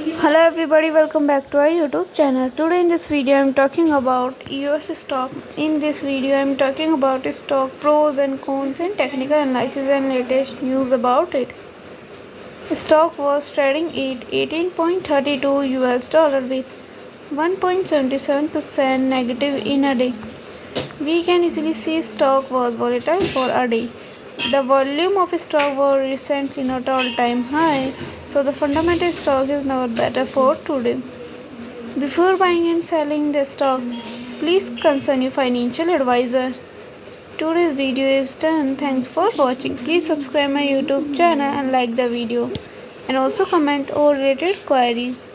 Hello everybody, welcome back to our YouTube channel. Today in this video I am talking about Eose stock. In this video I am talking about stock pros and cons and technical analysis and latest news about it. Stock was trading at 18.32 US dollar with 1.77% negative in a day. We can easily see stock was volatile for a day. The volume of stock was recently not all-time high, so the fundamental stock is not better for today. Before buying and selling the stock, please consult your financial advisor. Today's video is done. Thanks for watching. Please subscribe my YouTube channel and like the video, and also comment all related queries.